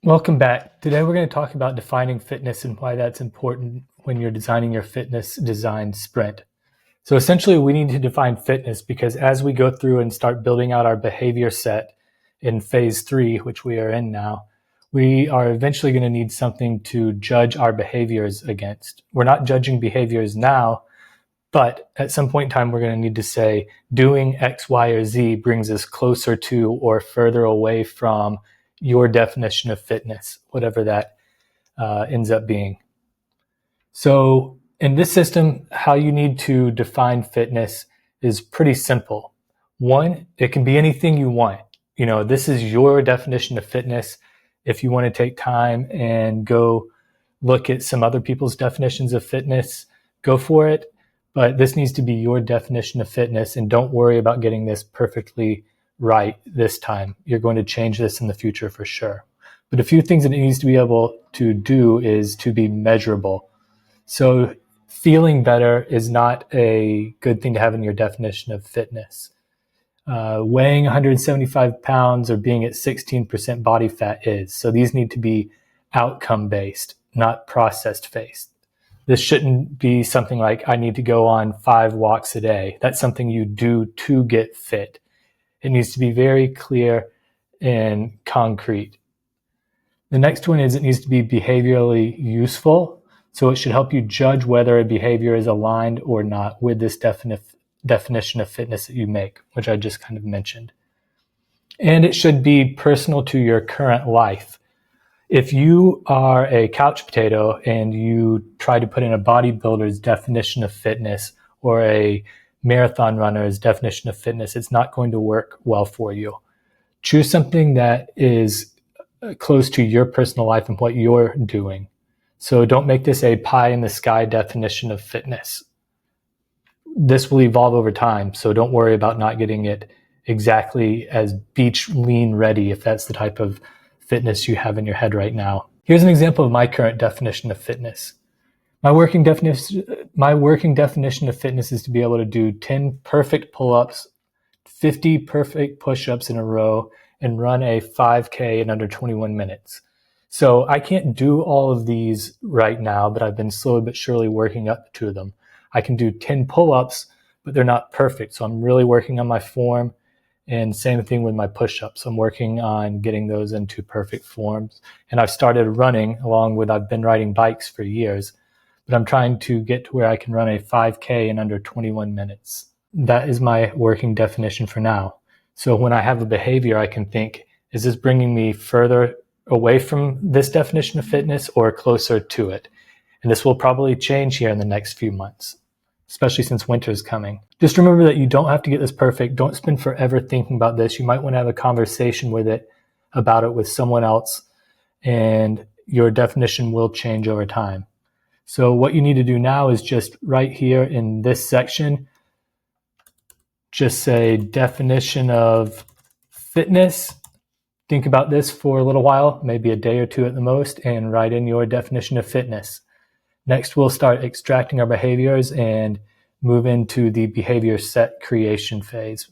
Welcome back. Today we're going to talk about defining fitness and why that's important when you're designing your fitness design sprint. So essentially we need to define fitness because as we go through and start building out our behavior set in phase 3, which we are in now, we are eventually going to need something to judge our behaviors against. We're not judging behaviors now, but at some point in time we're going to need to say doing X, Y, or Z brings us closer to or further away from your definition of fitness, whatever that ends up being. So in this system, how you need to define fitness is pretty simple. One, it can be anything you want. This is your definition of fitness. If you want to take time and go look at some other people's definitions of fitness, go for it. But this needs to be your definition of fitness, and don't worry about getting this perfectly right this time. You're going to change this in the future for sure. But a few things that it needs to be able to do is to be measurable. So feeling better is not a good thing to have in your definition of fitness. Weighing 175 pounds or being at 16% body fat is. So these need to be outcome-based, not process-based. This shouldn't be something like, I need to go on 5 walks a day. That's something you do to get fit. It needs to be very clear and concrete. The next one is it needs to be behaviorally useful. So it should help you judge whether a behavior is aligned or not with this definition of fitness that you make, which I just kind of mentioned. And it should be personal to your current life. If you are a couch potato and you try to put in a bodybuilder's definition of fitness or a marathon runner's definition of fitness, it's not going to work well for you. Choose something that is close to your personal life and what you're doing. So don't make this a pie in the sky definition of fitness. This will evolve over time, so don't worry about not getting it exactly as beach lean ready if that's the type of fitness you have in your head right now. Here's an example of my current definition of fitness. My working definition of fitness is to be able to do 10 perfect pull-ups, 50 perfect push-ups in a row, and run a 5K in under 21 minutes. So I can't do all of these right now, but I've been slowly but surely working up to them. I can do 10 pull-ups, but they're not perfect. So I'm really working on my form, and same thing with my push-ups. I'm working on getting those into perfect forms. And I've started running I've been riding bikes for years. But I'm trying to get to where I can run a 5K in under 21 minutes. That is my working definition for now. So when I have a behavior, I can think, is this bringing me further away from this definition of fitness or closer to it? And this will probably change here in the next few months, especially since winter is coming. Just remember that you don't have to get this perfect. Don't spend forever thinking about this. You might want to have a conversation about it with someone else, and your definition will change over time. So what you need to do now is just right here in this section, just say definition of fitness. Think about this for a little while, maybe a day or two at the most, and write in your definition of fitness. Next, we'll start extracting our behaviors and move into the behavior set creation phase.